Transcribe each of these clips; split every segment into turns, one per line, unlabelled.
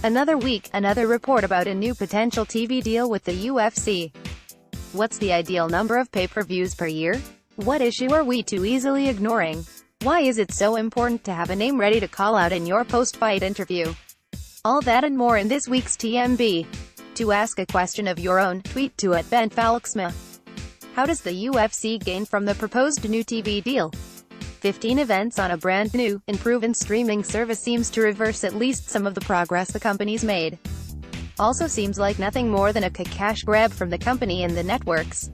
Another week, another report about a new potential TV deal with the UFC. What's the ideal number of pay-per-views per year? What issue are we too easily ignoring? Why is it so important to have a name ready to call out in your post-fight interview? All that and more in this week's TMB. To ask a question of your own, tweet to @BenFalksma. How does the UFC gain from the proposed new TV deal? 15 events on a brand new, unproven streaming service seems to reverse at least some of the progress the company's made. Also seems like nothing more than a cash grab from the company and the networks.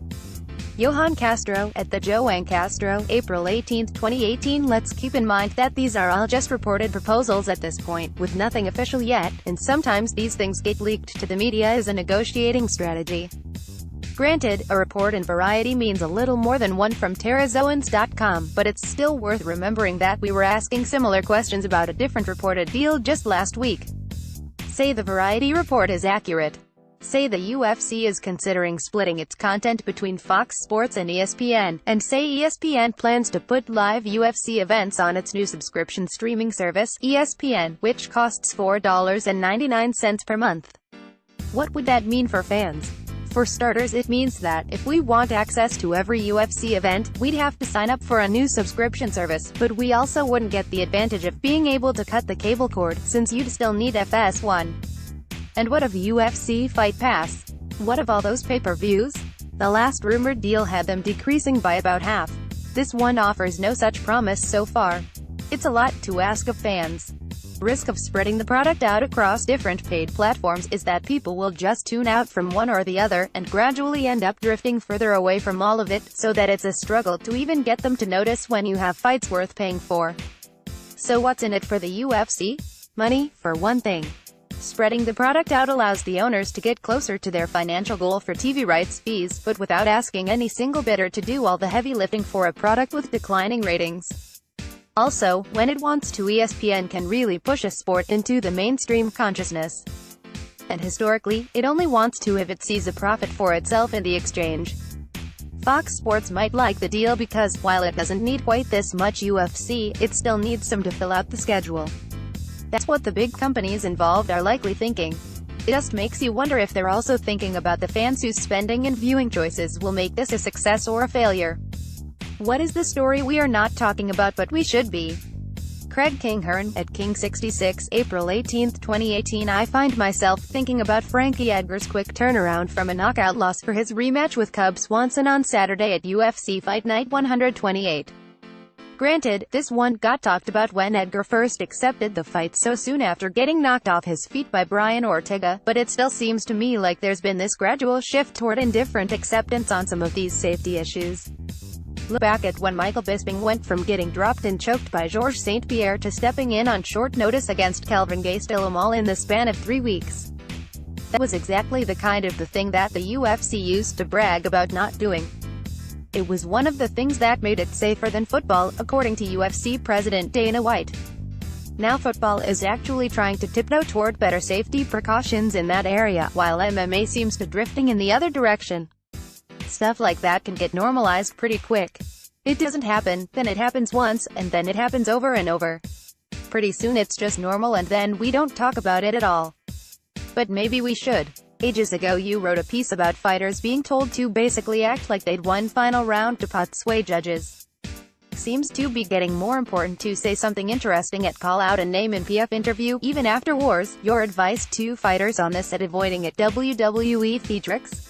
Johan Castro, @the Castro, April 18, 2018. Let's keep in mind that these are all just reported proposals at this point, with nothing official yet, and sometimes these things get leaked to the media as a negotiating strategy. Granted, a report in Variety means a little more than one from TerraZones.com, but it's still worth remembering that we were asking similar questions about a different reported deal just last week. Say the Variety report is accurate. Say the UFC is considering splitting its content between Fox Sports and ESPN, and say ESPN plans to put live UFC events on its new subscription streaming service, ESPN, which costs $4.99 per month. What would that mean for fans? For starters, it means that, if we want access to every UFC event, we'd have to sign up for a new subscription service, but we also wouldn't get the advantage of being able to cut the cable cord, since you'd still need FS1. And what of UFC Fight Pass? What of all those pay-per-views? The last rumored deal had them decreasing by about half. This one offers no such promise so far. It's a lot to ask of fans. Risk of spreading the product out across different paid platforms is that people will just tune out from one or the other, and gradually end up drifting further away from all of it, so that it's a struggle to even get them to notice when you have fights worth paying for. So what's in it for the UFC? Money, for one thing. Spreading the product out allows the owners to get closer to their financial goal for TV rights fees, but without asking any single bidder to do all the heavy lifting for a product with declining ratings. Also, when it wants to, ESPN can really push a sport into the mainstream consciousness. And historically, it only wants to if it sees a profit for itself in the exchange. Fox Sports might like the deal because, while it doesn't need quite this much UFC, it still needs some to fill out the schedule. That's what the big companies involved are likely thinking. It just makes you wonder if they're also thinking about the fans whose spending and viewing choices will make this a success or a failure. What is the story we are not talking about but we should be? Craig Kinghorn, @King66, April 18, 2018. I find myself thinking about Frankie Edgar's quick turnaround from a knockout loss for his rematch with Cub Swanson on Saturday at UFC Fight Night 128. Granted, this one got talked about when Edgar first accepted the fight so soon after getting knocked off his feet by Brian Ortega, but it still seems to me like there's been this gradual shift toward indifferent acceptance on some of these safety issues. Look back at when Michael Bisping went from getting dropped and choked by Georges St-Pierre to stepping in on short notice against Kelvin Gastelum all in the span of 3 weeks. That was exactly the kind of the thing that the UFC used to brag about not doing. It was one of the things that made it safer than football, according to UFC President Dana White. Now football is actually trying to tiptoe toward better safety precautions in that area, while MMA seems to drifting in the other direction. Stuff like that can get normalized pretty quick. It doesn't happen, then it happens once, and then it happens over and over. Pretty soon it's just normal and then we don't talk about it at all. But maybe we should. Ages ago you wrote a piece about fighters being told to basically act like they'd won final round to sway judges. Seems to be getting more important to say something interesting at call out and name in PF interview, even after wars. Your advice to fighters on this at avoiding it. WWE theatrics?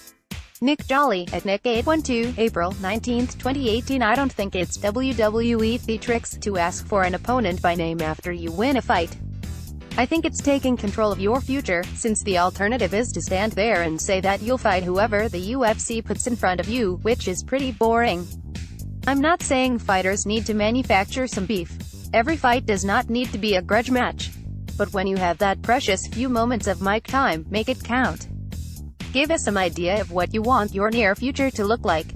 Nick Jolly, @Nick812, April 19, 2018. I don't think it's WWE theatrics to ask for an opponent by name after you win a fight. I think it's taking control of your future, since the alternative is to stand there and say that you'll fight whoever the UFC puts in front of you, which is pretty boring. I'm not saying fighters need to manufacture some beef. Every fight does not need to be a grudge match. But when you have that precious few moments of mic time, make it count. Give us some idea of what you want your near future to look like.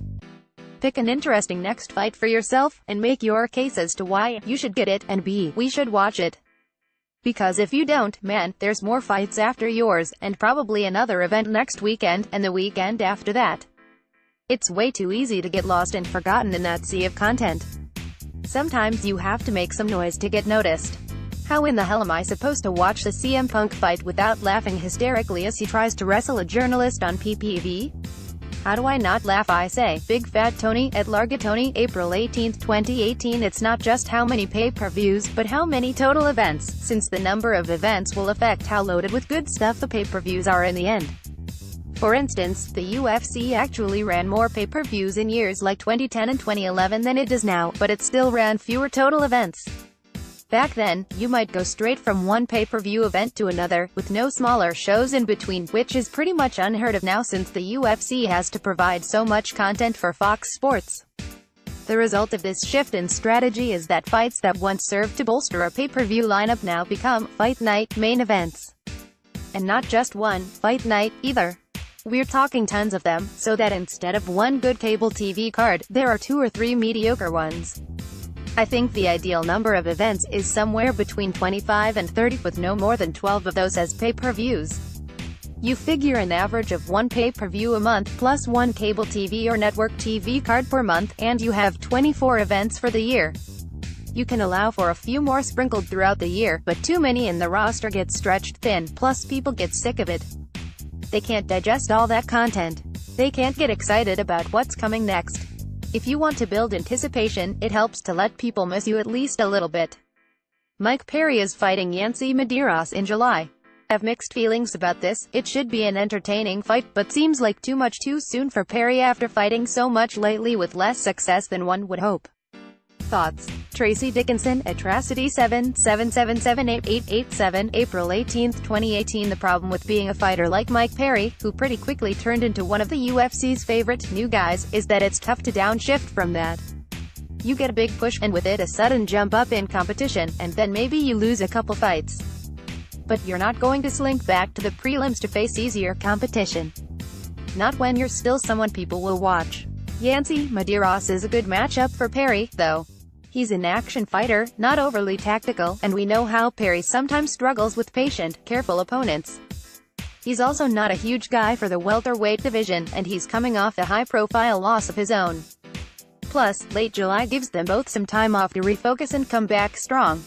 Pick an interesting next fight for yourself, and make your case as to why you should get it, and we should watch it. Because if you don't, man, there's more fights after yours, and probably another event next weekend, and the weekend after that. It's way too easy to get lost and forgotten in that sea of content. Sometimes you have to make some noise to get noticed. How in the hell am I supposed to watch the CM Punk fight without laughing hysterically as he tries to wrestle a journalist on PPV? How do I not laugh, I say? Big Fat Tony, at Largatoni, April 18, 2018. It's not just how many pay-per-views, but how many total events, since the number of events will affect how loaded with good stuff the pay-per-views are in the end. For instance, the UFC actually ran more pay-per-views in years like 2010 and 2011 than it does now, but it still ran fewer total events. Back then, you might go straight from one pay-per-view event to another, with no smaller shows in between, which is pretty much unheard of now since the UFC has to provide so much content for Fox Sports. The result of this shift in strategy is that fights that once served to bolster a pay-per-view lineup now become fight night main events. And not just one fight night, either. We're talking tons of them, so that instead of one good cable TV card, there are 2 or 3 mediocre ones. I think the ideal number of events is somewhere between 25 and 30, with no more than 12 of those as pay-per-views. You figure an average of 1 pay-per-view a month, plus 1 cable TV or network TV card per month, and you have 24 events for the year. You can allow for a few more sprinkled throughout the year, but too many in the roster get stretched thin, plus people get sick of it. They can't digest all that content. They can't get excited about what's coming next. If you want to build anticipation, it helps to let people miss you at least a little bit. Mike Perry is fighting Yancy Medeiros in July. I have mixed feelings about this. It should be an entertaining fight, but seems like too much too soon for Perry after fighting so much lately with less success than one would hope. Thoughts? Tracy Dickinson, Atrocity 777788887, April 18, 2018. The problem with being a fighter like Mike Perry, who pretty quickly turned into one of the UFC's favorite new guys, is that it's tough to downshift from that. You get a big push, and with it a sudden jump up in competition, and then maybe you lose a couple fights. But you're not going to slink back to the prelims to face easier competition. Not when you're still someone people will watch. Yancy Medeiros is a good matchup for Perry, though. He's an action fighter, not overly tactical, and we know how Perry sometimes struggles with patient, careful opponents. He's also not a huge guy for the welterweight division, and he's coming off a high-profile loss of his own. Plus, late July gives them both some time off to refocus and come back strong.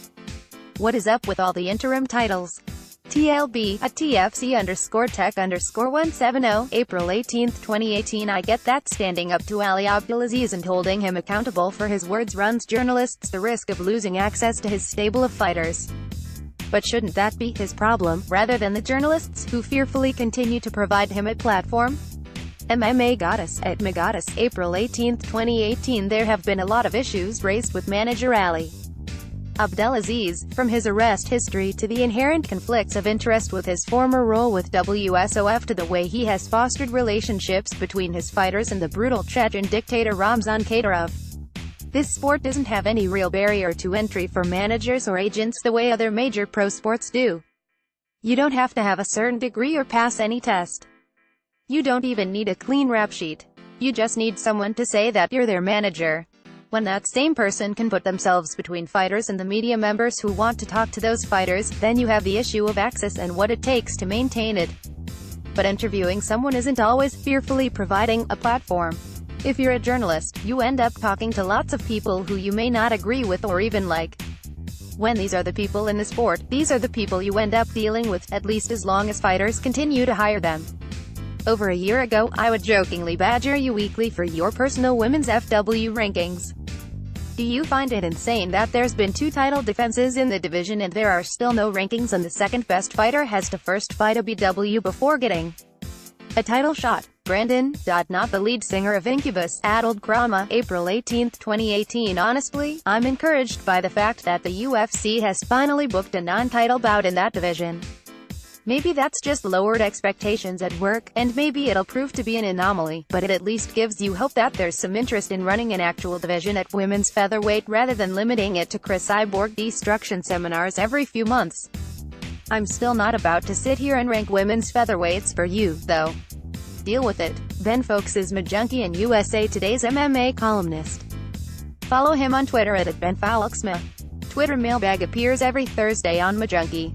What is up with all the interim titles? TLB, at TFC_Tech_170, April 18, 2018. I get that standing up to Ali Abdelaziz and holding him accountable for his words runs journalists the risk of losing access to his stable of fighters. But shouldn't that be his problem, rather than the journalists, who fearfully continue to provide him a platform? MMA Goddess, at Megoddess, April 18, 2018. There have been a lot of issues raised with manager Ali Abdelaziz, from his arrest history to the inherent conflicts of interest with his former role with WSOF to the way he has fostered relationships between his fighters and the brutal Chechen dictator Ramzan Kadyrov. This sport doesn't have any real barrier to entry for managers or agents the way other major pro sports do. You don't have to have a certain degree or pass any test. You don't even need a clean rap sheet. You just need someone to say that you're their manager. When that same person can put themselves between fighters and the media members who want to talk to those fighters, then you have the issue of access and what it takes to maintain it. But interviewing someone isn't always fearfully providing a platform. If you're a journalist, you end up talking to lots of people who you may not agree with or even like. When these are the people in the sport, these are the people you end up dealing with, at least as long as fighters continue to hire them. Over a year ago, I would jokingly badger you weekly for your personal women's FW rankings. Do you find it insane that there's been 2 title defenses in the division and there are still no rankings and the second best fighter has to first fight a BW before getting a title shot? Brandon, not the lead singer of Incubus, Adult Krama, April 18, 2018. Honestly, I'm encouraged by the fact that the UFC has finally booked a non-title bout in that division. Maybe that's just lowered expectations at work, and maybe it'll prove to be an anomaly, but it at least gives you hope that there's some interest in running an actual division at women's featherweight rather than limiting it to cyborg destruction seminars every few months. I'm still not about to sit here and rank women's featherweights for you, though. Deal with it. Ben Fowlkes is MaJunkie and USA Today's MMA columnist. Follow him on Twitter at @BenFowlkesMA. Twitter Mailbag appears every Thursday on MaJunkie.